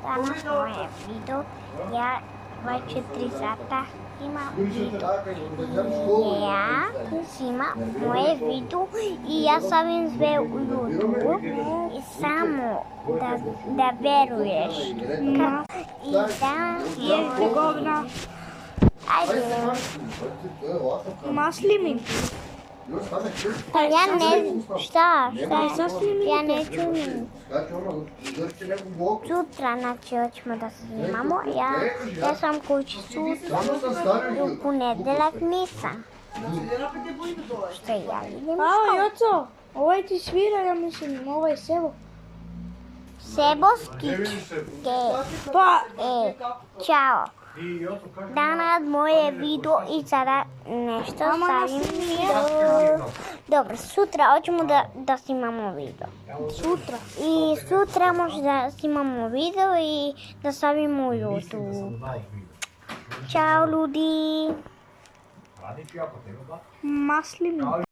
Danas moje video, ja 24 sata imam video. Ja snimam moje video i ja stavim sve u YouTube i samo da veruješ. I da Jeste govna. ajde. Maslimi. Pa ja ne, šta, ja ne čujem. Sutra, znači, hoćemo da snimamo. Ja sam kući sutra, u ponedeljak nisam. Što ja vidim? A, Joco, ovaj ti svira, ja mislim, ovaj Sebo. Sebovski. Pa, Ćao. Danas moje video i sada nešto stavim video. Dobro, sutra hoćemo da snimamo video. sutra. I sutra možda da snimamo video i da stavimo u YouTube. Ćao ljudi. Maslimi.